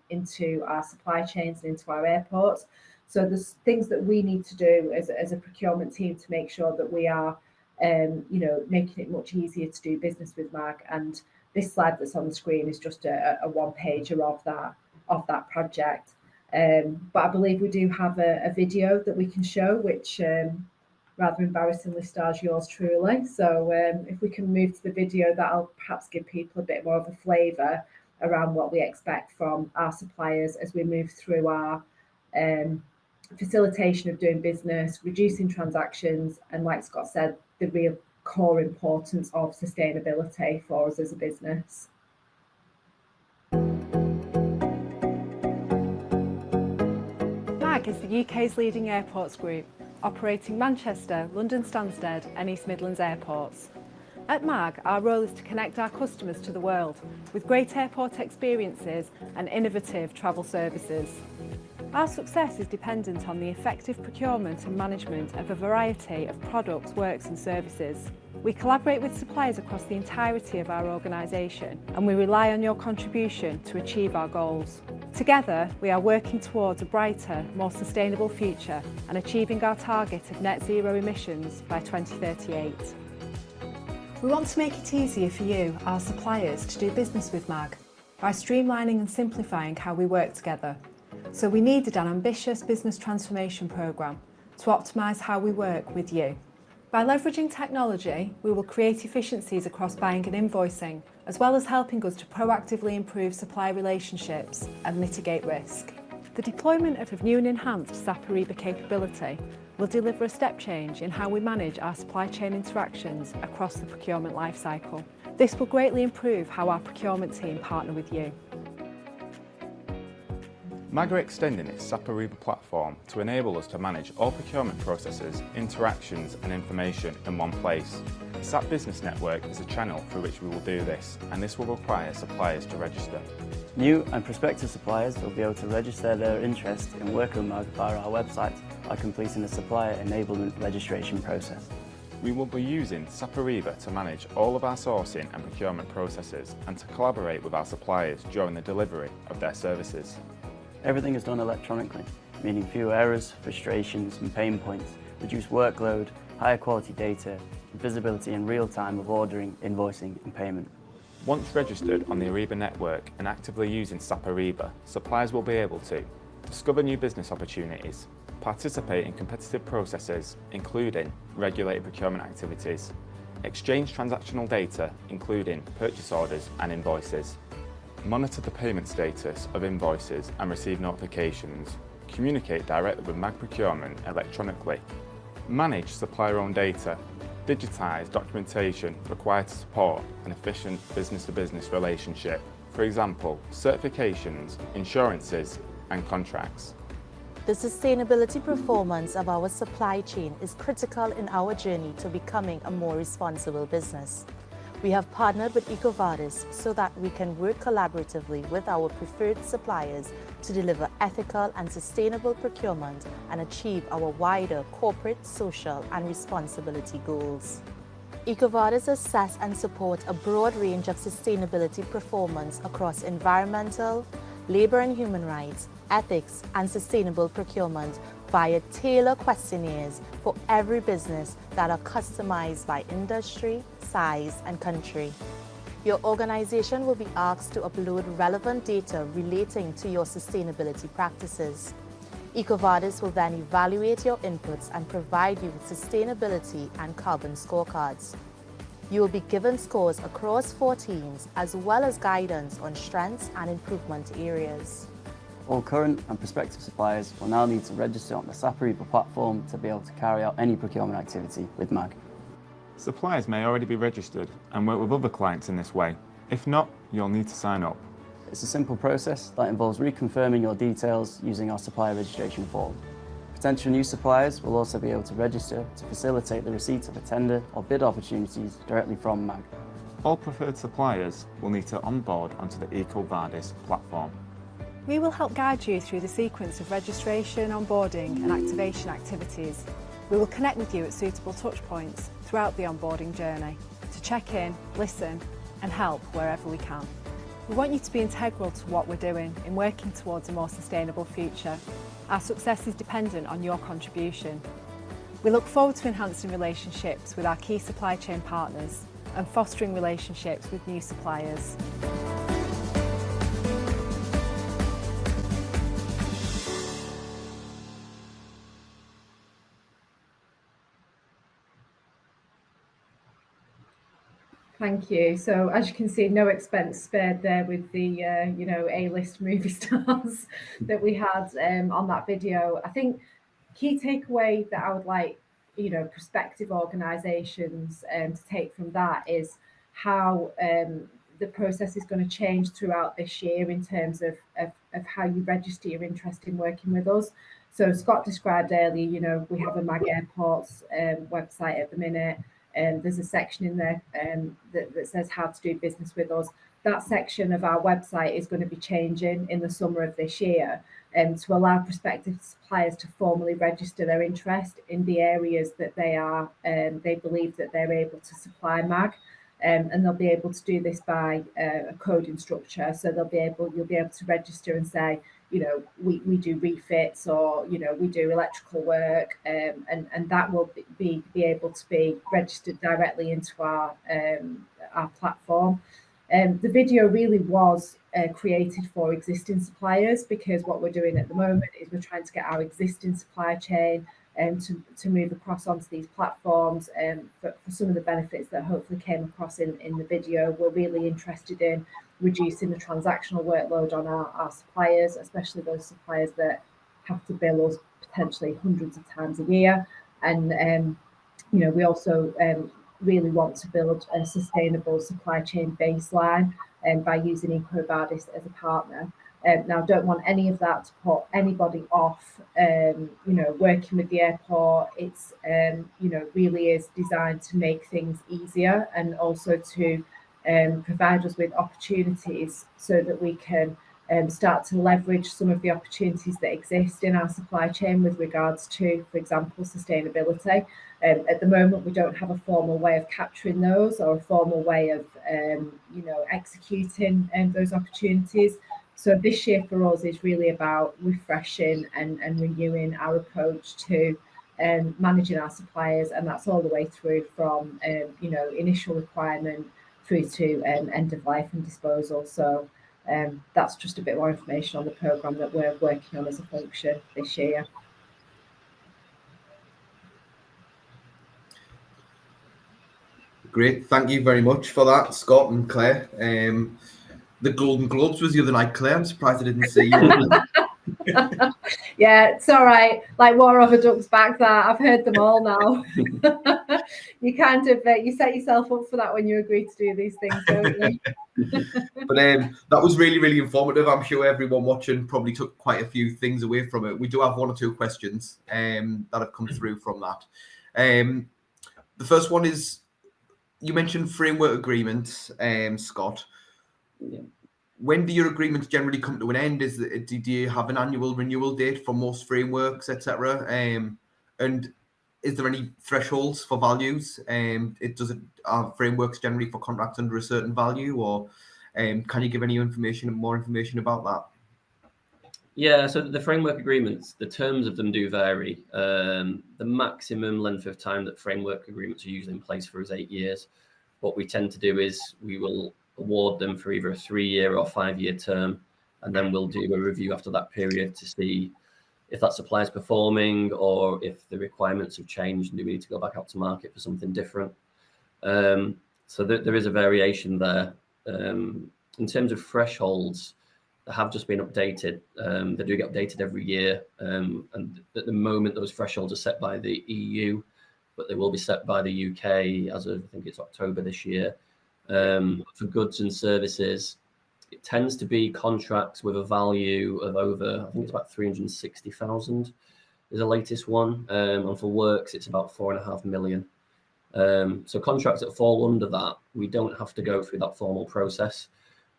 into our supply chains and into our airports. So there's things that we need to do as a procurement team to make sure that we are, making it much easier to do business with MAG. And this slide that's on the screen is just a one-pager of that project. But I believe we do have a video that we can show, which rather embarrassingly stars yours truly. So if we can move to the video, that'll perhaps give people a bit more of a flavour around what we expect from our suppliers as we move through our facilitation of doing business, reducing transactions, and like Scott said, the real core importance of sustainability for us as a business. MAG is the UK's leading airports group, operating Manchester, London Stansted and East Midlands airports. At MAG, our role is to connect our customers to the world with great airport experiences and innovative travel services. Our success is dependent on the effective procurement and management of a variety of products, works and services. We collaborate with suppliers across the entirety of our organisation, and we rely on your contribution to achieve our goals. Together, we are working towards a brighter, more sustainable future and achieving our target of net zero emissions by 2038. We want to make it easier for you, our suppliers, to do business with MAG by streamlining and simplifying how we work together. So we needed an ambitious business transformation programme to optimise how we work with you. By leveraging technology, we will create efficiencies across buying and invoicing, as well as helping us to proactively improve supply relationships and mitigate risk. The deployment of new and enhanced SAP Ariba capability will deliver a step change in how we manage our supply chain interactions across the procurement lifecycle. This will greatly improve how our procurement team partner with you. MAG are extending its SAP Ariba platform to enable us to manage all procurement processes, interactions and information in one place. The SAP Business Network is a channel through which we will do this, and this will require suppliers to register. New and prospective suppliers will be able to register their interest in working with MAG via our website by completing the supplier enablement registration process. We will be using SAP Ariba to manage all of our sourcing and procurement processes and to collaborate with our suppliers during the delivery of their services. Everything is done electronically, meaning fewer errors, frustrations and pain points, reduced workload, higher quality data, and visibility in real time of ordering, invoicing and payment. Once registered on the Ariba network and actively using SAP Ariba, suppliers will be able to discover new business opportunities, participate in competitive processes, including regulated procurement activities, exchange transactional data, including purchase orders and invoices, monitor the payment status of invoices and receive notifications, communicate directly with MAG Procurement electronically, manage supplier-owned data, digitise documentation required to support an efficient business-to-business relationship, for example, certifications, insurances and contracts. The sustainability performance of our supply chain is critical in our journey to becoming a more responsible business. We have partnered with EcoVadis so that we can work collaboratively with our preferred suppliers to deliver ethical and sustainable procurement and achieve our wider corporate, social and responsibility goals. EcoVadis assess and support a broad range of sustainability performance across environmental, labour and human rights, ethics and sustainable procurement via tailored questionnaires for every business that are customized by industry, size and country. Your organization will be asked to upload relevant data relating to your sustainability practices. EcoVadis will then evaluate your inputs and provide you with sustainability and carbon scorecards. You will be given scores across 4 teams as well as guidance on strengths and improvement areas. All current and prospective suppliers will now need to register on the SAP Ariba platform to be able to carry out any procurement activity with MAG. Suppliers may already be registered and work with other clients in this way. If not, you'll need to sign up. It's a simple process that involves reconfirming your details using our supplier registration form. Potential new suppliers will also be able to register to facilitate the receipt of a tender or bid opportunities directly from MAG. All preferred suppliers will need to onboard onto the EcoVadis platform. We will help guide you through the sequence of registration, onboarding and activation activities. We will connect with you at suitable touchpoints throughout the onboarding journey to check in, listen and help wherever we can. We want you to be integral to what we're doing in working towards a more sustainable future. Our success is dependent on your contribution. We look forward to enhancing relationships with our key supply chain partners and fostering relationships with new suppliers. Thank you. So as you can see, no expense spared there with the A-list movie stars that we had on that video. I think key takeaway that I would like prospective organisations to take from that is how the process is going to change throughout this year in terms of how you register your interest in working with us. So Scott described earlier, we have a MAG Airports website at the minute. There's a section in there that says how to do business with us. That section of our website is going to be changing in the summer of this year to allow prospective suppliers to formally register their interest in the areas that they believe that they're able to supply MAG. And they'll be able to do this by a coding structure. So you'll be able to register and say, we do refits, or we do electrical work, and that will be able to be registered directly into our platform. The video really was created for existing suppliers, because what we're doing at the moment is we're trying to get our existing supply chain to move across onto these platforms. For some of the benefits that hopefully came across in the video, we're really interested in reducing the transactional workload on our suppliers, especially those suppliers that have to bill us potentially hundreds of times a year. And we also really want to build a sustainable supply chain baseline by using EcoVadis as a partner. Now, don't want any of that to put anybody off, working with the airport. It's, really is designed to make things easier, and also to provide us with opportunities so that we can start to leverage some of the opportunities that exist in our supply chain with regards to, for example, sustainability. At the moment, we don't have a formal way of capturing those, or a formal way of, executing those opportunities. So this year for us is really about refreshing and renewing our approach to managing our suppliers, and that's all the way through from initial requirement through to end of life and disposal. So that's just a bit more information on the programme that we're working on as a function this year. Great, thank you very much for that, Scott and Claire. The Golden Globes was the other night, Claire. I'm surprised I didn't see you. Yeah, it's all right. Like War of a Duck's back there. I've heard them all now. You kind of you set yourself up for that when you agree to do these things, don't you? But that was really, really informative. I'm sure everyone watching probably took quite a few things away from it. We do have one or two questions that have come through from that. The first one is, you mentioned framework agreements, Scott. Yeah. When do your agreements generally come to an end? Do you have an annual renewal date for most frameworks, etc.? And is there any thresholds for values? Are frameworks generally for contracts under a certain value, or can you give any more information about that? Yeah, so the framework agreements, the terms of them do vary. The maximum length of time that framework agreements are usually in place for is 8 years. What we tend to do is we will award them for either a 3-year or 5-year term, and then we'll do a review after that period to see if that supply is performing, or if the requirements have changed and do we need to go back out to market for something different. So there is a variation there. In terms of thresholds, they have just been updated. They do get updated every year, and at the moment those thresholds are set by the EU, but they will be set by the UK as of, I think it's October this year. For goods and services, it tends to be contracts with a value of over, I think it's about 360,000 is the latest one. And for works, it's about 4.5 million. So contracts that fall under that, we don't have to go through that formal process.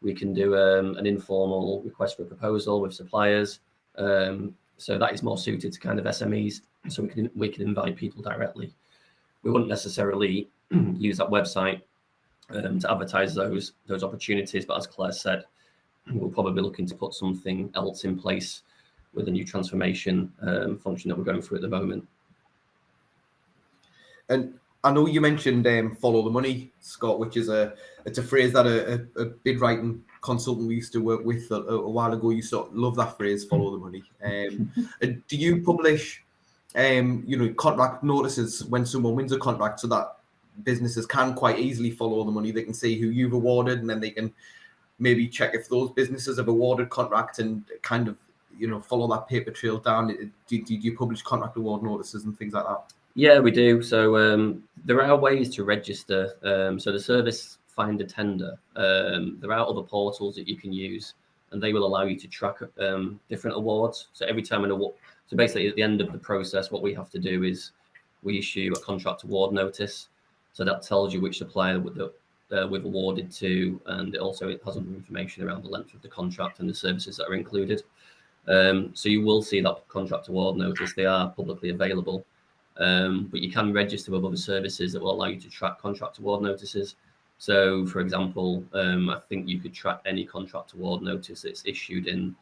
We can do an informal request for a proposal with suppliers. So that is more suited to kind of SMEs. So we can invite people directly. We wouldn't necessarily use that website to advertise those opportunities. But as Claire said, we'll probably be looking to put something else in place with a new transformation function that we're going through at the moment. And I know you mentioned follow the money, Scott, which is it's a phrase that a bid writing consultant we used to work with a while ago used to love that phrase, follow the money. Do you publish contract notices when someone wins a contract so that businesses can quite easily follow the money? They can see who you've awarded, and then they can maybe check if those businesses have awarded contracts and kind of follow that paper trail down. Do you publish contract award notices and things like that? Yeah, we do. So there are ways to register. So the service find a tender. There are other portals that you can use, and they will allow you to track different awards. So every time an award, so basically at the end of the process, what we have to do is we issue a contract award notice. So that tells you which supplier we've awarded to, and it also has other information around the length of the contract and the services that are included. So you will see that contract award notice. They are publicly available. But you can register with other services that will allow you to track contract award notices. So, for example, I think you could track any contract award notice that's issued in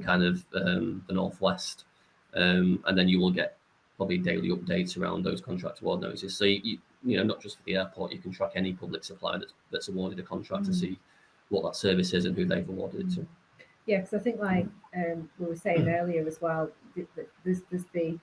kind of the Northwest, and then you will get probably daily updates around those contract award notices. So, you not just for the airport, you can track any public supplier that's awarded a contract to see what that service is and who they've awarded it to. Yeah, because I think like we were saying earlier as well, there's the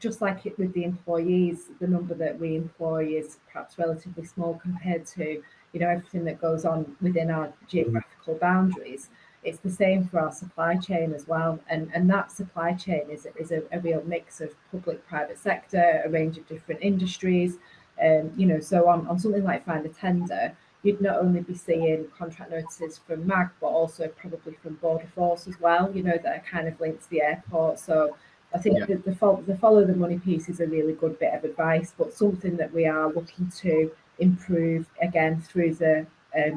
just like it with the employees, the number that we employ is perhaps relatively small compared to everything that goes on within our geographical boundaries. It's the same for our supply chain as well, and that supply chain is a real mix of public, private sector, a range of different industries. So on something like Find a Tender, you'd not only be seeing contract notices from MAG, but also probably from Border Force as well. That are kind of linked to the airport. So I think the follow the money piece is a really good bit of advice, but something that we are looking to improve again through the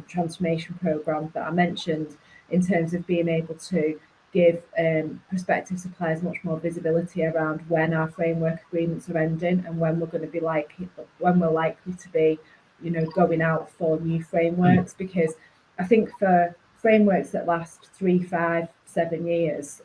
transformation program that I mentioned, in terms of being able to give prospective suppliers much more visibility around when our framework agreements are ending and when we're going to be likely to be going out for new frameworks. Because I think for frameworks that last 3, 5, 7 years,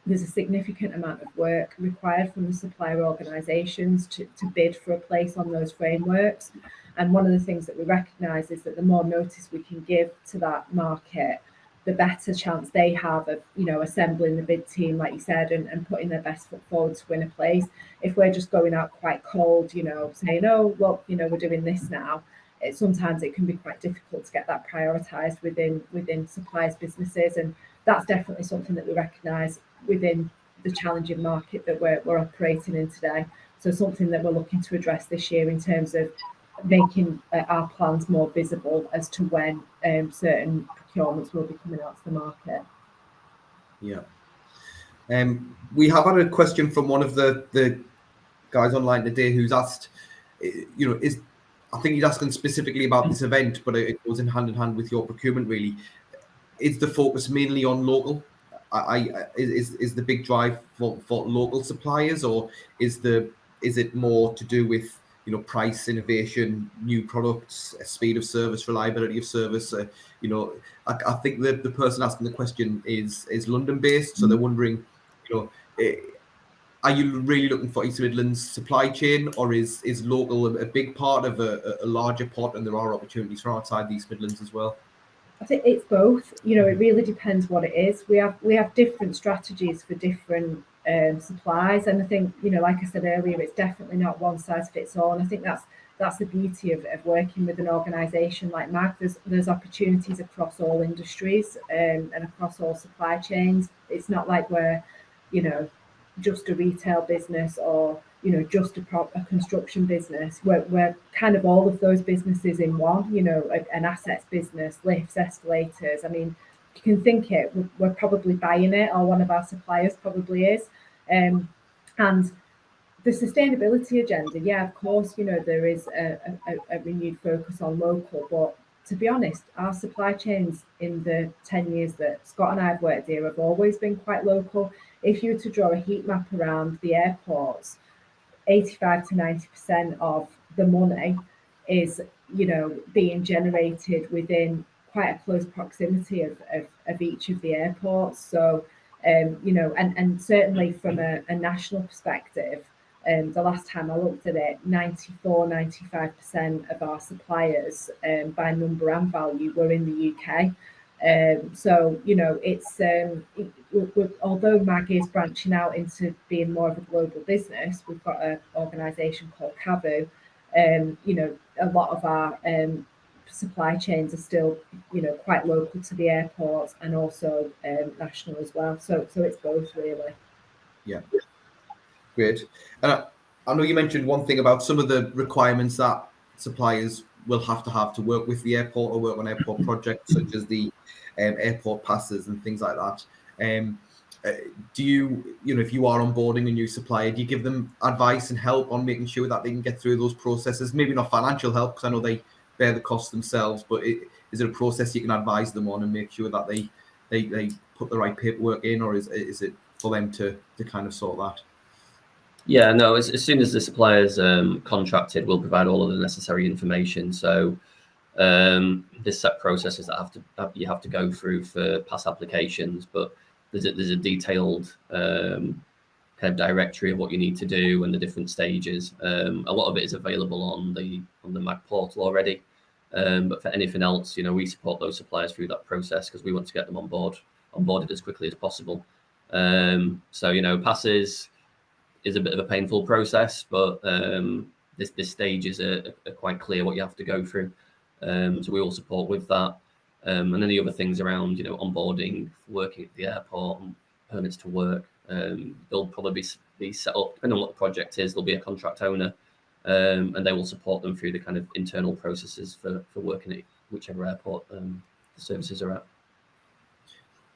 there's a significant amount of work required from the supplier organisations to bid for a place on those frameworks. And one of the things that we recognise is that the more notice we can give to that market, the better chance they have of assembling the bid team, like you said, and putting their best foot forward to win a place. If we're just going out quite cold, saying, oh, look, we're doing this now, sometimes it can be quite difficult to get that prioritised within suppliers' businesses. And that's definitely something that we recognise within the challenging market that we're operating in today. So something that we're looking to address this year in terms of making our plans more visible as to when certain procurements will be coming out to the market. Yeah. We have had a question from one of the guys online today who's asked, I think he's asking specifically about this event, but it goes in hand with your procurement really. Is the focus mainly on local? Is the big drive for local suppliers, or is it more to do with price, innovation, new products, speed of service, reliability of service? I think the person asking the question is London based, so they're wondering, are you really looking for East Midlands supply chain, or is local a big part of a larger pot, and there are opportunities from outside the East Midlands as well? I think it's both. It really depends what it is. We have different strategies for different supplies, and I think like I said earlier, it's definitely not one size fits all. And I think that's the beauty of working with an organisation like MAG. There's opportunities across all industries and across all supply chains. It's not like we're just a retail business or just a construction business. We're kind of all of those businesses in one. An assets business, lifts, escalators. I mean, you can think it. We're probably buying it, or one of our suppliers probably is. And the sustainability agenda, yeah, of course, you know, there is a renewed focus on local, but to be honest, our supply chains in the 10 years that Scott and I have worked here have always been quite local. If you were to draw a heat map around the airports, 85 to 90% of the money is, you know, being generated within quite a close proximity of each of the airports. So, you know, and certainly from a national perspective, the last time I looked at it, 95% of our suppliers by number and value were in the UK. So, you know, it's although MAG is branching out into being more of a global business, we've got an organisation called CAVU. You know, a lot of our supply chains are still, you know, quite local to the airports and also national as well. So it's both really. Yeah, great. And I know you mentioned one thing about some of the requirements that suppliers will have to work with the airport or work on airport projects, such as the airport passes and things like that. Do you know, if you are onboarding a new supplier, do you give them advice and help on making sure that they can get through those processes? Maybe not financial help, because I know they bear the cost themselves, but is it a process you can advise them on and make sure that they put the right paperwork in, or is it for them to kind of sort that? Yeah, no, as soon as the supplier's contracted, we'll provide all of the necessary information. So there's set processes that you have to go through for pass applications, but there's a detailed kind of directory of what you need to do and the different stages. A lot of it is available on the MAG portal already, but for anything else, you know, we support those suppliers through that process because we want to get them onboarded as quickly as possible. So, you know, passes is a bit of a painful process, but this stages are quite clear what you have to go through. So we all support with that. And then the other things around, you know, onboarding, working at the airport, and permits to work, they'll probably be set up, depending on what the project is, there'll be a contract owner, and they will support them through the kind of internal processes for working at whichever airport the services are at.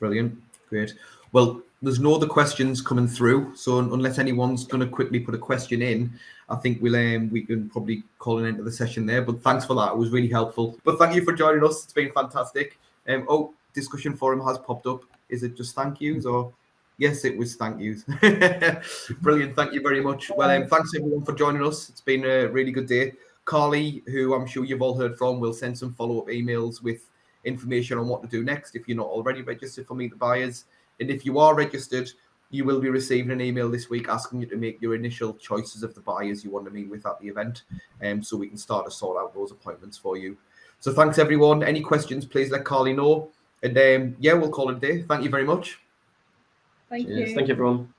Brilliant, great. Well, there's no other questions coming through, so unless anyone's going to quickly put a question in, I think we can probably call an end to the session there. But thanks for that; it was really helpful. But thank you for joining us; it's been fantastic. Discussion forum has popped up. Is it just thank yous or? Yes, it was thank yous. Brilliant, thank you very much. Well, thanks everyone for joining us. It's been a really good day. Carly, who I'm sure you've all heard from, will send some follow-up emails with information on what to do next if you're not already registered for Meet the Buyers. And if you are registered, you will be receiving an email this week asking you to make your initial choices of the buyers you want to meet with at the event, so we can start to sort out those appointments for you. So thanks everyone. Any questions, please let Carly know. And yeah, we'll call it a day. Thank you very much. Thank you. Thank you, everyone.